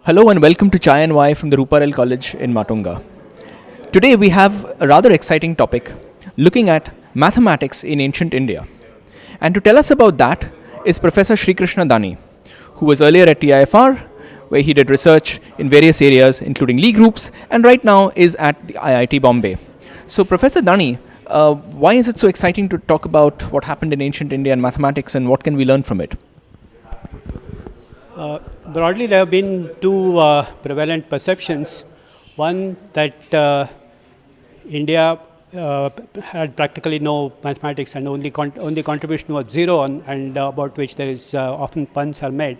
Hello and welcome to Chai and Y from the Ruparel College in Matunga. Today we have a rather exciting topic looking at mathematics in ancient India. And to tell us about that is Professor Sri Krishna Dani, who was earlier at TIFR, where he did research in various areas including Lie groups, and right now is at the IIT Bombay. So Professor Dani, why is it so exciting to talk about what happened in ancient India and mathematics and what can we learn from it? Broadly, there have been two prevalent perceptions. One, that India had practically no mathematics and only contribution was zero, and about which there is often puns are made.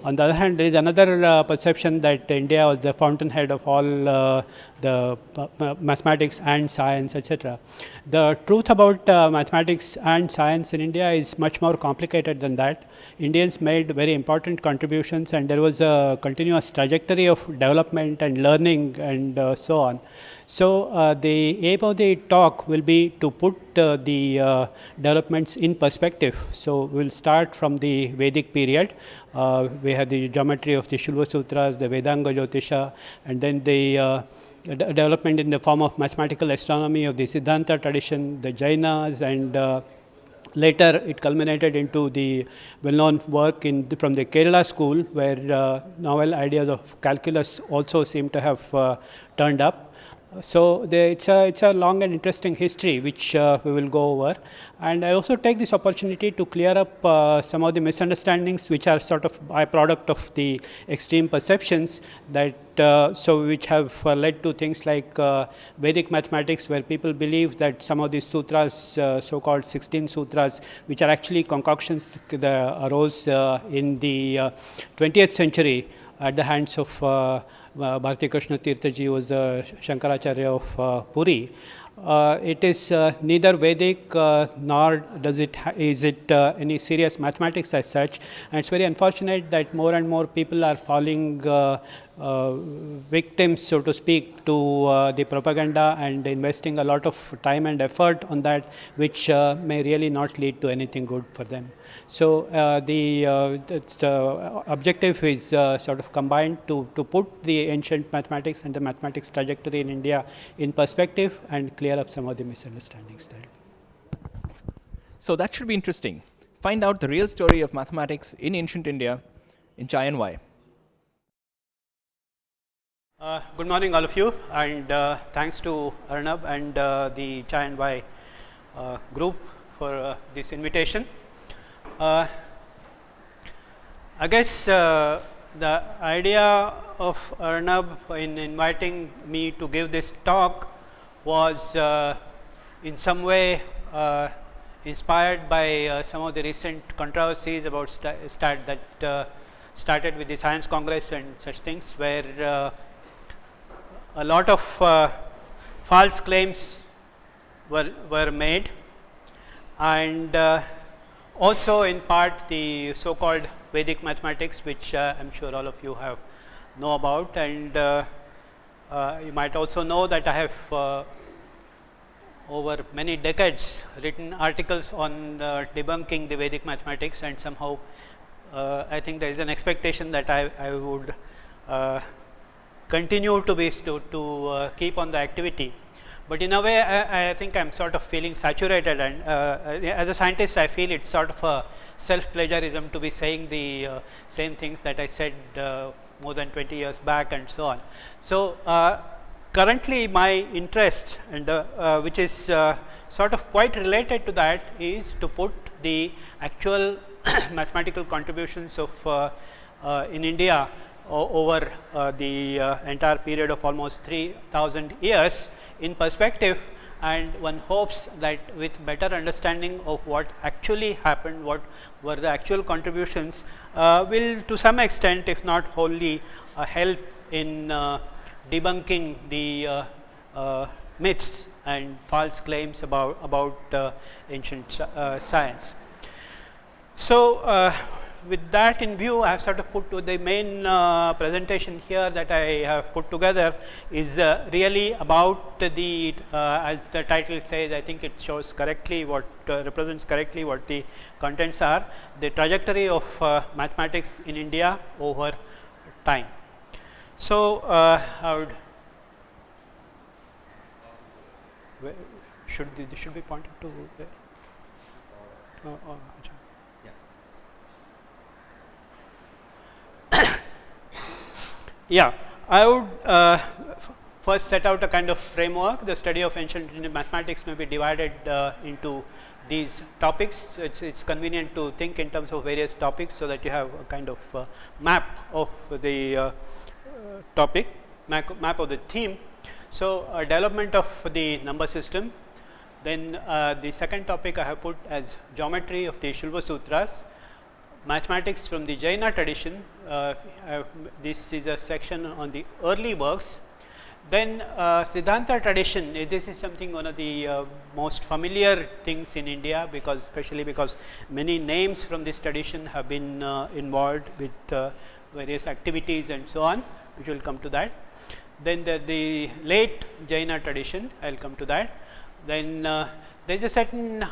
On the other hand, there is another perception that India was the fountainhead of all the mathematics and science, etc. The truth about mathematics and science in India is much more complicated than that. Indians made very important contributions, and there was a continuous trajectory of development and learning and so on. So, the aim of the talk will be to put the developments in perspective. So, we will start from the Vedic period. We have the geometry of the Shulva Sutras, the Vedanga Jyotisha, and then the development in the form of mathematical astronomy of the Siddhanta tradition, the Jainas, and later it culminated into the well-known work from the Kerala school, where novel ideas of calculus also seem to have turned up. So, it's a long and interesting history which we will go over, and I also take this opportunity to clear up some of the misunderstandings which are sort of byproduct of the extreme perceptions that which have led to things like Vedic mathematics, where people believe that some of these sutras, so-called 16 sutras, which are actually concoctions that arose in the 20th century at the hands of Bharati Krishna Tirthaji, was the Shankaracharya of Puri. It is neither Vedic nor is it any serious mathematics as such, and it's very unfortunate that more and more people are falling victims, so to speak, to the propaganda and investing a lot of time and effort on that, which may really not lead to anything good for them. So, the objective is sort of combined to put the ancient mathematics and the mathematics trajectory in India in perspective and clear up some of the misunderstandings there. So that should be interesting. Find out the real story of mathematics in ancient India in Chai and Y. Good morning, all of you, and thanks to Arnab and the Chai and Y group for this invitation. I guess the idea of Arnab in inviting me to give this talk was in some way inspired by some of the recent controversies about that started with the Science Congress and such things, where a lot of false claims were made, and also in part the so-called Vedic mathematics, which I am sure all of you know about, and you might also know that I have over many decades written articles on debunking the Vedic mathematics, and somehow I think there is an expectation that I would continue to keep on the activity. But in a way, I think I am sort of feeling saturated, and as a scientist I feel it's sort of a self-plagiarism to be saying the same things that I said more than 20 years back and so on. So, currently my interest, and which is sort of quite related to that, is to put the actual mathematical contributions of in India over the entire period of almost 3000 years in perspective, and one hopes that with better understanding of what actually happened, what were the actual contributions, will to some extent, if not wholly, help in debunking the myths and false claims about ancient science. So, with that in view, I have sort of put to the main presentation here that I have put together is really about the, as the title says, I think it shows correctly what represents correctly what the contents are, the trajectory of mathematics in India over time. So, I would should be pointed to yeah, I would first set out a kind of framework. The study of ancient Indian mathematics may be divided into these topics. It's convenient to think in terms of various topics, so that you have a kind of map of the topic, map of the theme. So, development of the number system. Then the second topic I have put as geometry of the Shilva Sutras, mathematics from the Jaina tradition. This is a section on the early works. Then Siddhanta tradition, this is something one of the most familiar things in India, because especially because many names from this tradition have been involved with various activities and so on, which will come to that. Then the late Jaina tradition, I will come to that. Then there is a certain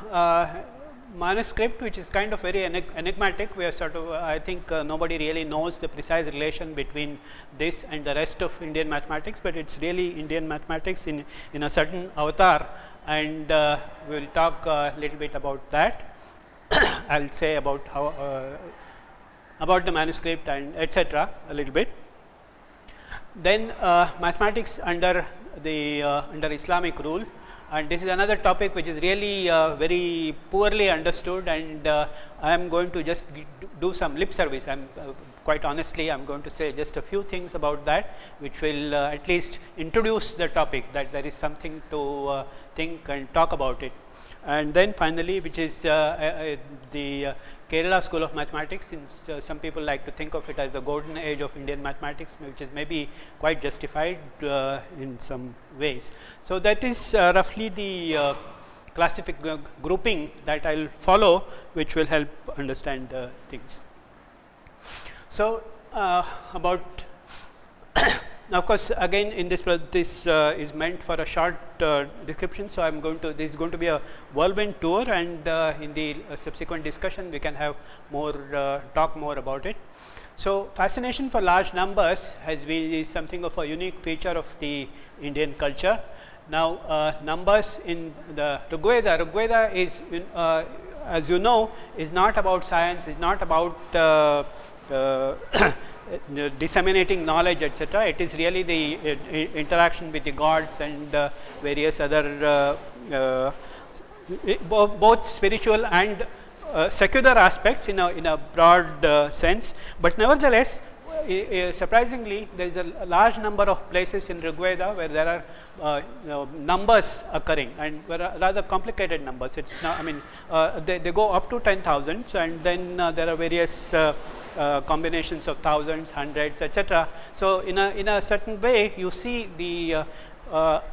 manuscript which is kind of very enigmatic. We are sort of, I think nobody really knows the precise relation between this and the rest of Indian mathematics, but it is really Indian mathematics in a certain avatar, and we will talk a little bit about that. I will say about how about the manuscript and etc. a little bit. Then mathematics under the under Islamic rule, and this is another topic which is really very poorly understood, and I am going to just do some lip service. I am quite honestly I am going to say just a few things about that, which will at least introduce the topic, that there is something to think and talk about it. And then finally, which is the Kerala school of mathematics, since some people like to think of it as the golden age of Indian mathematics, which is maybe quite justified in some ways. So, that is roughly the classific grouping that I will follow, which will help understand things. So, about now, of course, again in this is meant for a short description. So, I am going to, this is going to be a whirlwind tour, and in the subsequent discussion we can have more talk more about it. So, fascination for large numbers is something of a unique feature of the Indian culture. Now, numbers in the Rigveda is as you know, is not about science, is not about disseminating knowledge, etc. It is really the interaction with the gods and various other both spiritual and secular aspects in a broad sense, but nevertheless surprisingly there is a large number of places in Rigveda where there are numbers occurring, and rather complicated numbers. It's not, I mean they go up to 10,000, and then there are various combinations of thousands, hundreds, etc. So, in a certain way you see the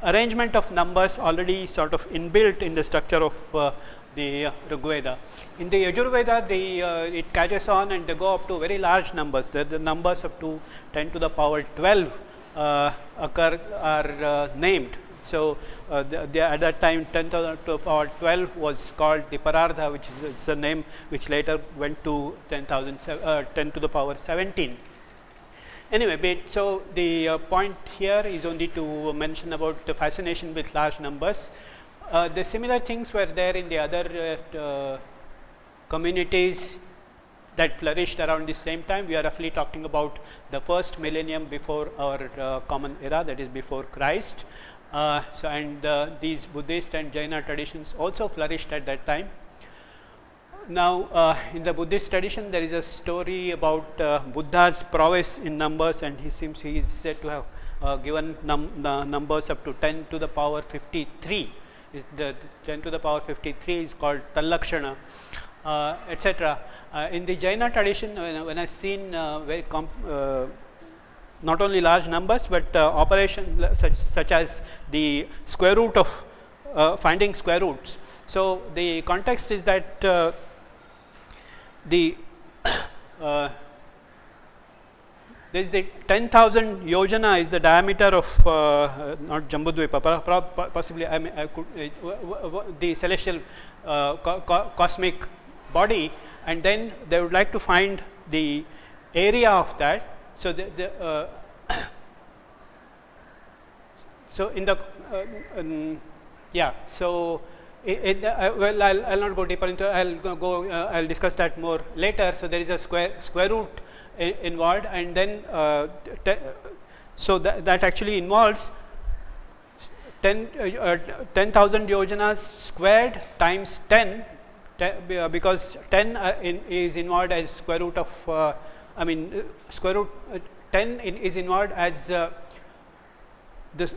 arrangement of numbers already sort of inbuilt in the structure of the Rigveda. In the Yajurveda, it catches on and they go up to very large numbers. The numbers up to 10 to the power 12 are named. So, at that time 10 to the power 12 was called the Parardha, which is a name which later went to 10 to the power 17. Anyway, so the point here is only to mention about the fascination with large numbers. The similar things were there in the other communities that flourished around the same time. We are roughly talking about the first millennium before our common era, that is before Christ. These Buddhist and Jaina traditions also flourished at that time. Now, in the Buddhist tradition, there is a story about Buddha's prowess in numbers, and he is said to have given numbers up to 10 to the power 53. The 10 to the power 53 is called Tallakshana, etc. In the Jaina tradition, when I have seen very not only large numbers, but operation such as the square root of finding square roots. So, the context is that there is the 10,000 yojana is the diameter of not Jambudvipa, possibly I could the celestial cosmic body, and then they would like to find the area of that. So, So in the yeah, so well, I'll not go deeper into. I'll discuss that more later. So there is a square root involved, and then so that actually involves 10,000 Yojanas squared times 10, because 10 is involved as square root of square root 10 is involved as this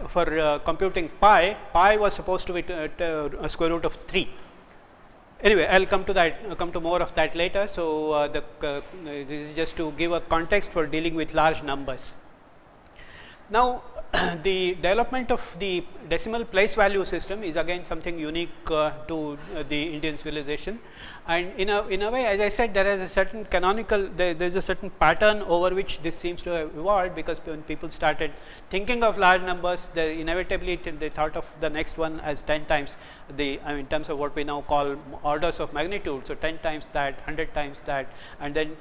for computing pi. Pi was supposed to be a square root of 3. Anyway, I'll come to that. Come to more of that later. So this is just to give a context for dealing with large numbers. Now, the development of the decimal place value system is again something unique to the Indian civilization, and in a way, as I said, there is a certain canonical, there is a certain pattern over which this seems to have evolved, because when people started thinking of large numbers, they inevitably they thought of the next one as 10 times the, in terms of what we now call orders of magnitude. So 10 times that, 100 times that, and then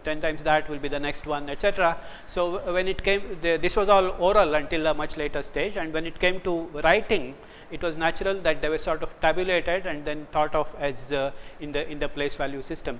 10 times that will be the next one, etc. So when it came, this was all oral until a much later stage, and when it came to writing, it was natural that they were sort of tabulated and then thought of as in the place value system.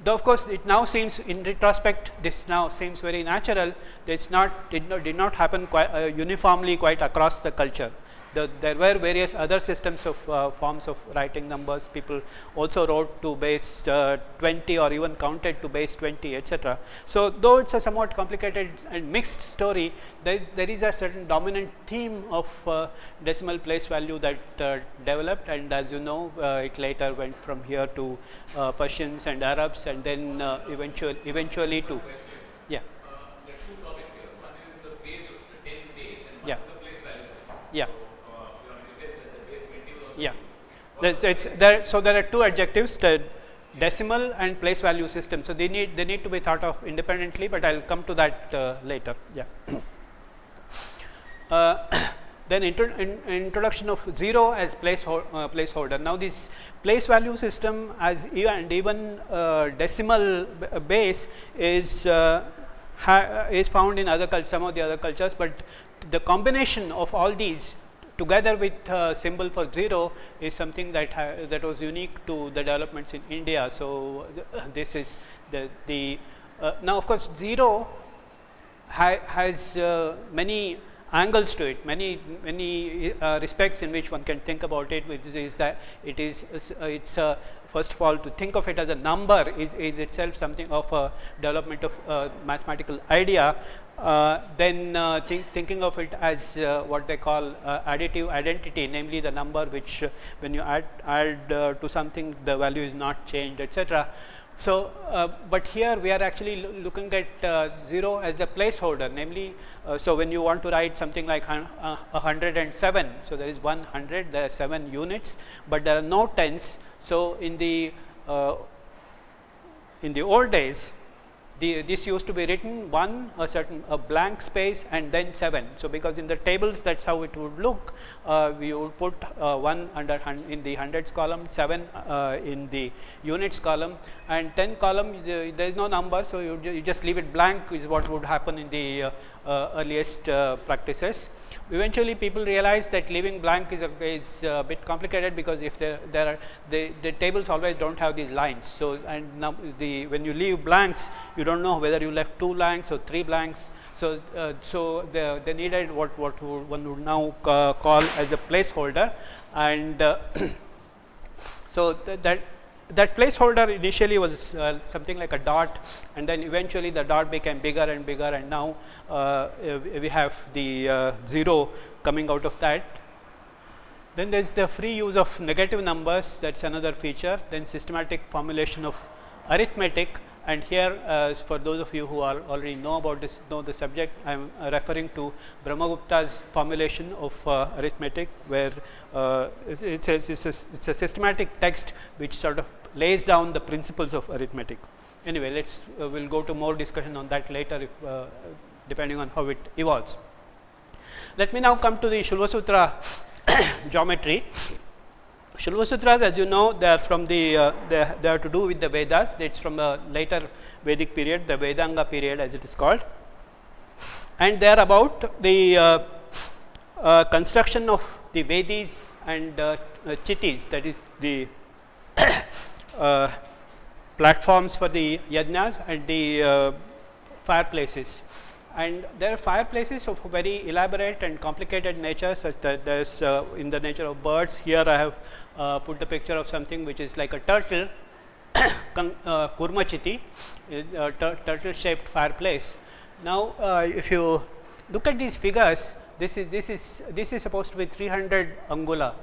Though of course it now seems, in retrospect, this now seems very natural. It's not, did not happen quite uniformly quite across the culture. There were various other systems of forms of writing numbers. People also wrote to base 20 or even counted to base 20, etc. So though it's a somewhat complicated and mixed story, there is a certain dominant theme of decimal place value that developed, and as you know, it later went from here to Persians and Arabs, and then eventually to yeah. There are two topics here. One is the base of the 10 days, and Yeah. one is the place value system. Yeah. You said that the base 20 was also Yeah. used. So there are two adjectives, the decimal and place value system. So they need to be thought of independently, but I'll come to that later. Yeah. Then introduction of 0 as placeholder. Now this place value system as even decimal base is found in some of the other cultures, but the combination of all these together with symbol for 0 is something that was unique to the developments in India. So this is now of course 0 has many angles to it, many respects in which one can think about it, which is that it's first of all, to think of it as a number is itself something of a development of mathematical idea. Then thinking of it as what they call additive identity, namely the number which when you add to something, the value is not changed, etc. So, but here we are actually looking at 0 as a placeholder, namely, so when you want to write something like 107, so there is 100, there are 7 units, but there are no tens. So in the old days, this used to be written a blank space and then 7. So because in the tables that's how it would look. We would put 1 in the hundreds column, 7 in the units column, and 10 column there is no number, so you just leave it blank is what would happen in the earliest practices. Eventually people realized that leaving blank is a bit complicated, because if the tables always don't have these lines. So and now when you leave blanks, you don't know whether you left 2 blanks or 3 blanks. So they needed what one would now call as a placeholder, and so that placeholder initially was something like a dot, and then eventually the dot became bigger and bigger, and now we have the 0 coming out of that. Then there is the free use of negative numbers, that is another feature. Then systematic formulation of arithmetic, and here for those of you who already know the subject, I am referring to Brahmagupta's formulation of arithmetic, where it's a systematic text which sort of lays down the principles of arithmetic. Anyway, we'll go to more discussion on that later, depending on how it evolves. Let me now come to the Shulva Sutra geometry. Shulva Sutras, as you know, they are from they are to do with the Vedas. It's from the later Vedic period, the Vedanga period as it is called, and they are about the construction of the Vedis and Chittis, that is the platforms for the yajnas and the fireplaces. And there are fireplaces of very elaborate and complicated nature, such that there is in the nature of birds. Here I have put the picture of something which is like a turtle, kurmachiti, turtle shaped fireplace. Now if you look at these figures, this is supposed to be 300 angula.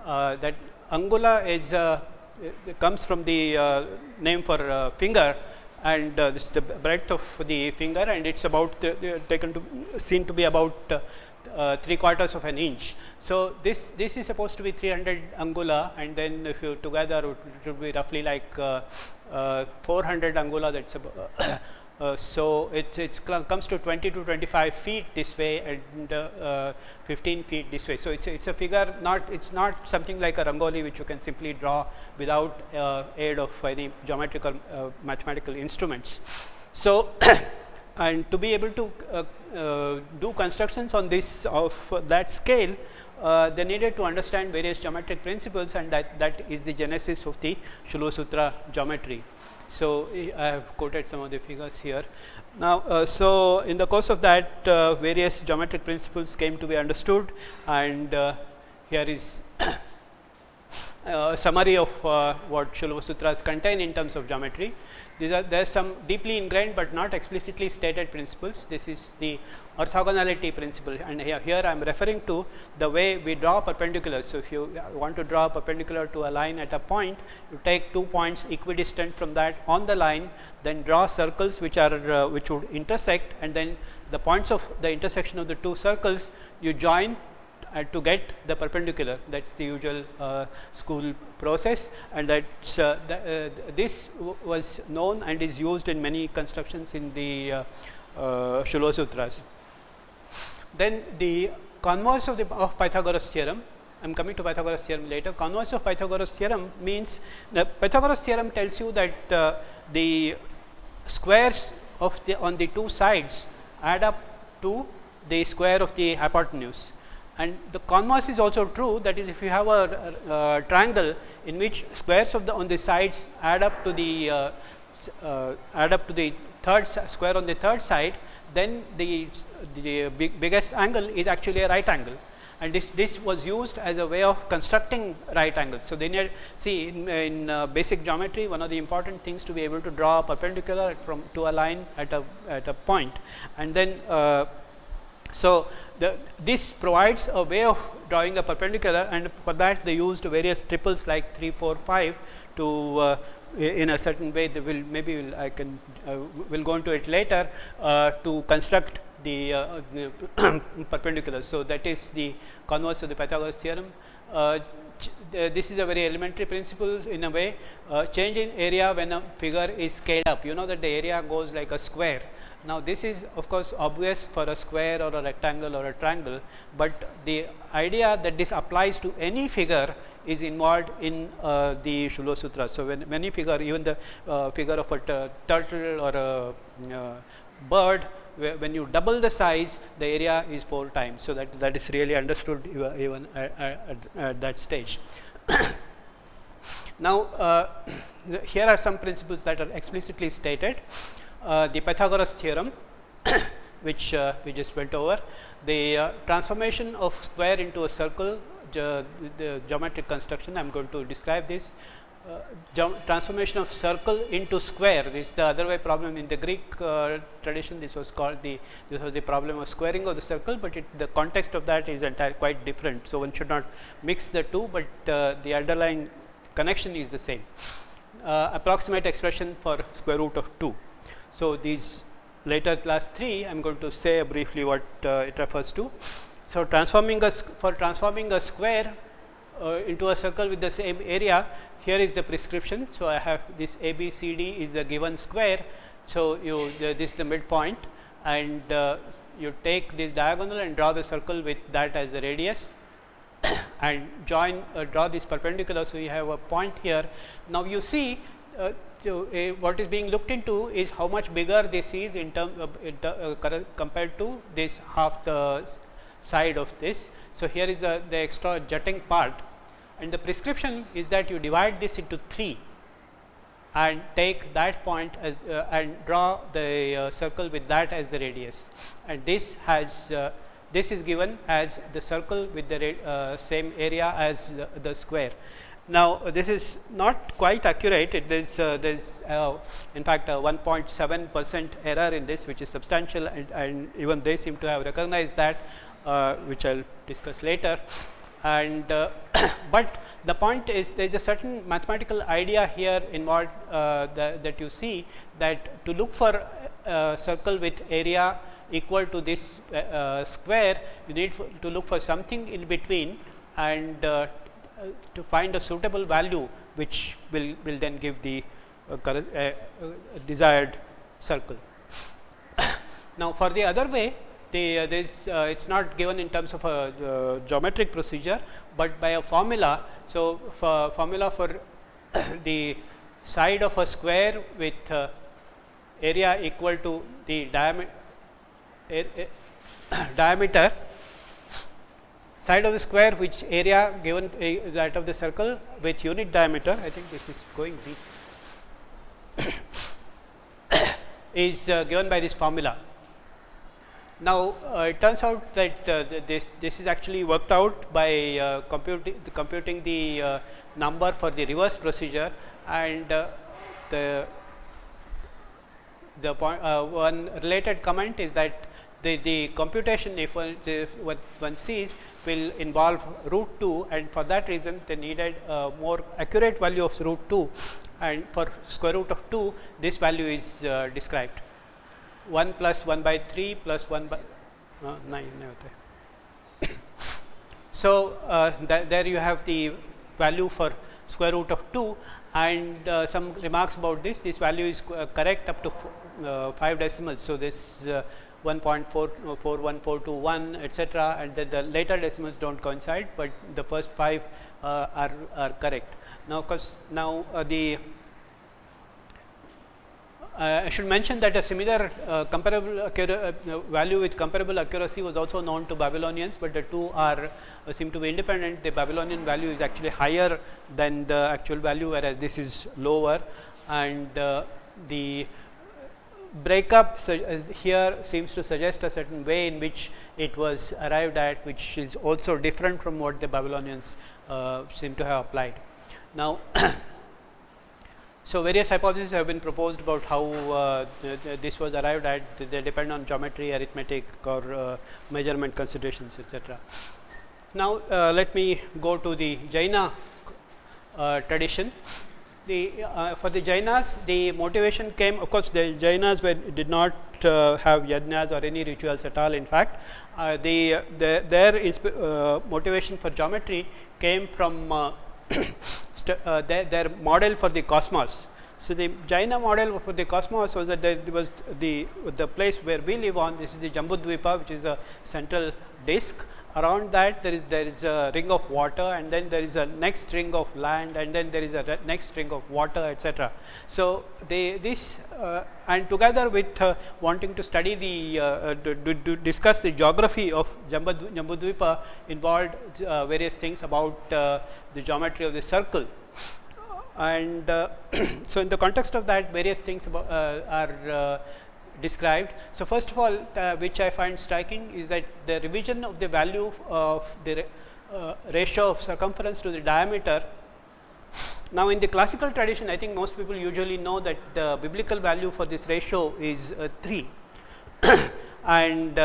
That angula is comes from the name for finger, and this is the breadth of the finger, and it's about seen to be about 3/4 of an inch. So this is supposed to be 300 angula, and then if you together it would be roughly like 400 angula. That's about so it comes to 20 to 25 feet this way, and 15 feet this way. So it's a figure, it's not something like a rangoli which you can simply draw without aid of any geometrical mathematical instruments. So and to be able to do constructions on this of that scale, they needed to understand various geometric principles, and that is the genesis of the Shula Sutra geometry. So I have quoted some of the figures here. Now, so in the course of that, various geometric principles came to be understood, and here is a summary of what Shula Sutras contain in terms of geometry. There are some deeply ingrained but not explicitly stated principles. This is the orthogonality principle, and here I am referring to the way we draw perpendiculars. So if you want to draw a perpendicular to a line at a point, you take 2 points equidistant from that on the line, then draw circles which are which would intersect, and then the points of the intersection of the two circles you join to get the perpendicular. That's the usual school process, and that's this was known and is used in many constructions in the Shula Sutras. Then the converse of Pythagoras theorem. I am coming to Pythagoras theorem later. Converse of Pythagoras theorem means the Pythagoras theorem tells you that the squares of on the two sides add up to the square of the hypotenuse. And the converse is also true, that is, if you have a triangle in which squares of on the sides add up to the third square on the third side, then the biggest angle is actually a right angle, and this was used as a way of constructing right angles. So they see in basic geometry, one of the important things to be able to draw a perpendicular to a line at a point, and then so this provides a way of drawing a perpendicular, and for that they used various triples like 3, 4, 5 to in a certain way. They will I can will go into it later to construct the perpendicular. So that is the converse of the Pythagoras theorem. This is a very elementary principle in a way. Change in area when a figure is scaled up. You know that the area goes like a square. Now this is of course obvious for a square or a rectangle or a triangle, but the idea that this applies to any figure is involved in the Shula Sutra. So when any figure, even the figure of a turtle or a bird, when you double the size, the area is 4 times. So that is really understood even at that stage. Now here are some principles that are explicitly stated. The Pythagoras theorem, which we just went over, the transformation of square into a circle, the geometric construction. I am going to describe this. Transformation of circle into square. This is the other way problem in the Greek tradition. This was called this was the problem of squaring of the circle, but the context of that is quite different. So one should not mix the two, but the underlying connection is the same. Approximate expression for square root of 2. So these later class 3, I am going to say briefly what it refers to. So transforming a square into a circle with the same area, here is the prescription. So I have this ABCD is the given square. So this is the midpoint, and you take this diagonal and draw the circle with that as the radius, and draw this perpendicular. So you have a point here. Now you see. What is being looked into is how much bigger this is in term compared to this half the side of this. So, here is the extra jutting part, and the prescription is that you divide this into 3 and take that point as and draw the circle with that as the radius, and this has this is given as the circle with the same area as the square. Now, this is not quite accurate. There is in fact 1.7% error in this, which is substantial, and even they seem to have recognized that, which I will discuss later. And but the point is, there is a certain mathematical idea here involved, that you see, that to look for a circle with area equal to this square, you need to look for something in between, and to find a suitable value which will then give the desired circle. Now, for the other way, it is not given in terms of a geometric procedure, but by a formula. So, for formula for the side of a square with area equal to the diameter, side of the square which area given that of the circle with unit diameter. I think this is going deep. Is given by this formula. Now, it turns out that this is actually worked out by computing the number for the reverse procedure, and the point, one related comment is that the computation, if one sees, will involve root 2, and for that reason they needed a more accurate value of root 2, and for square root of 2 this value is described 1 plus 1 by 3 plus 1 by 9. So, there you have the value for square root of 2, and some remarks about this. This value is correct up to 5 decimals. So, this 1.41421 etc., and then the later decimals do not coincide, but the first 5 are correct. Now, I should mention that a similar comparable value with comparable accuracy was also known to Babylonians, but the two are seem to be independent. The Babylonian value is actually higher than the actual value, whereas this is lower, and the breakup here seems to suggest a certain way in which it was arrived at, which is also different from what the Babylonians seem to have applied. Now, so various hypotheses have been proposed about how this was arrived at. They depend on geometry, arithmetic, or measurement considerations, etc. Now, let me go to the Jaina tradition. For the Jainas, the motivation came, of course, the Jainas did not have yajnas or any rituals at all. In fact, their motivation for geometry came from their model for the cosmos. So, the Jaina model for the cosmos was that there was the place where we live on. This is the Jambudvipa, which is a central disk. Around that there is a ring of water, and then there is a next ring of land, and then there is a next ring of water, etc. So, and together with wanting to study discuss the geography of Jambudvipa involved various things about the geometry of the circle, and so in the context of that, various things are described. So, first of all, which I find striking is that the revision of the value of the ratio of circumference to the diameter. Now, in the classical tradition, I think most people usually know that the biblical value for this ratio is 3, and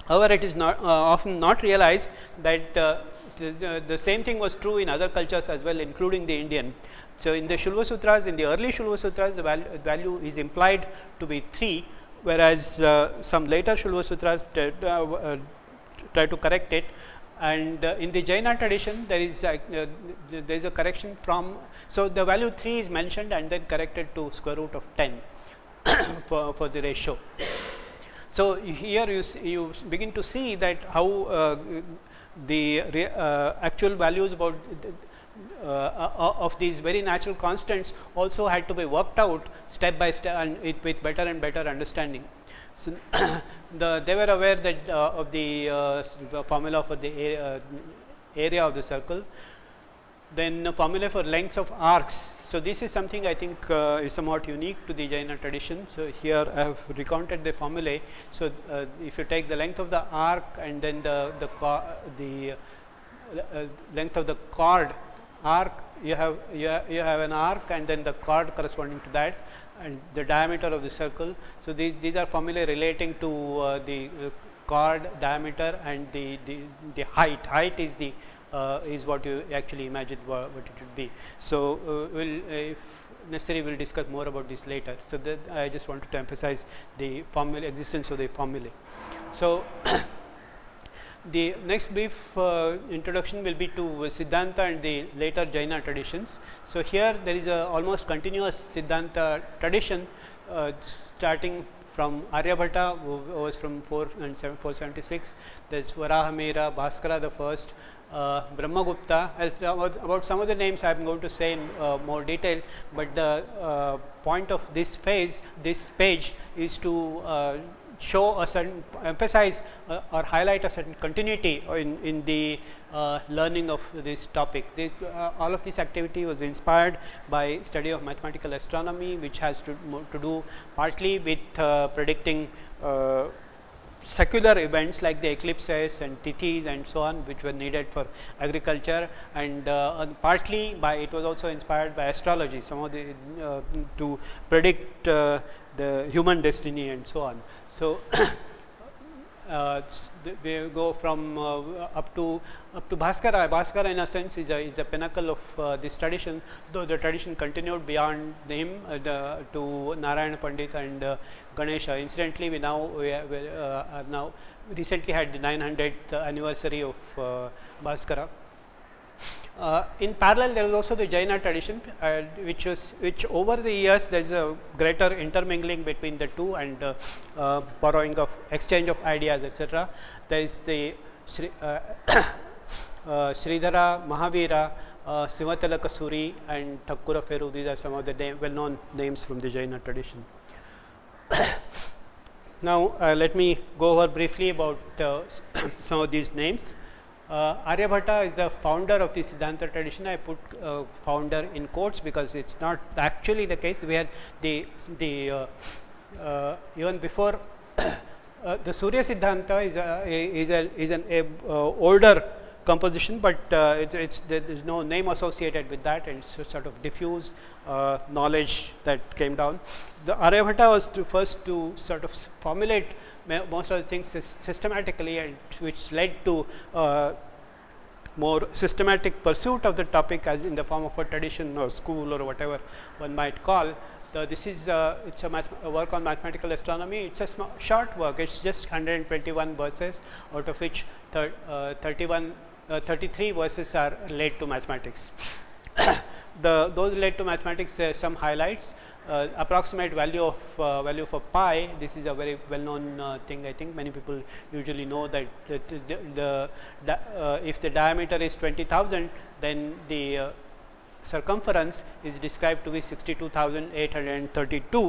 however, it is not often not realized that the same thing was true in other cultures as well, including the Indian. So, in the Shulva Sutras, in the early Shulva Sutras, the value is implied to be 3, whereas some later Shulva Sutras try to correct it. And in the Jaina tradition, there is a correction from. So, the value 3 is mentioned and then corrected to square root of 10 for the ratio. So, here you begin to see that how the actual values about of these very natural constants also had to be worked out step by step, and with better and better understanding. So they were aware that of the formula for the area of the circle. Then formula for lengths of arcs. So this is something I think is somewhat unique to the Jaina tradition. So here I have recounted the formulae. So if you take the length of the arc and then the length of the chord arc, you have an arc and then the chord corresponding to that, and the diameter of the circle. So these are formulae relating to the chord diameter and the height. Height is the is what you actually imagine what it would be. So if necessary, we'll discuss more about this later. So that I just wanted to emphasize the formula, existence of the formulae. So the next brief introduction will be to Siddhanta and the later Jaina traditions. So here there is a almost continuous Siddhanta tradition starting from Aryabhatta, who was from 476. There is Varahamira, Bhaskara the first, Brahmagupta. About some of the names I am going to say in more detail, but the point of this page is to show a certain, emphasize or highlight a certain continuity in the learning of this topic. All of this activity was inspired by study of mathematical astronomy, which has to do partly with predicting secular events like the eclipses and tithis and so on, which were needed for agriculture, and partly by, it was also inspired by astrology, some of the to predict the human destiny and so on. So we go from up to Bhaskara. Bhaskara in a sense is the pinnacle of this tradition, though the tradition continued beyond him to Narayana Pandit and Ganesha. Incidentally, we have now recently had the 900th anniversary of Bhaskara. In parallel, there is also the Jaina tradition, which over the years there is a greater intermingling between the two and borrowing of exchange of ideas, etc. There is the Sridhara, Mahavira, Sivatala Kasuri and Thakura Feru. These are some of the well-known names from the Jaina tradition. Now, let me go over briefly about some of these names. Aryabhatta is the founder of the Siddhanta tradition. I put founder in quotes because it's not actually the case. We had even before the Surya Siddhanta is an older composition, but there is no name associated with that, and it's sort of diffuse knowledge that came down. The Aryabhatta was first to sort of formulate most of the things systematically, and which led to more systematic pursuit of the topic as in the form of a tradition or school or whatever one might call. This is it's a work on mathematical astronomy. It's a short work. It's just 121 verses, out of which 33 verses are related to mathematics. Those related to mathematics, some highlights. Approximate value for pi. This is a very well-known thing. I think many people usually know that if the diameter is 20,000, then the circumference is described to be 62,832.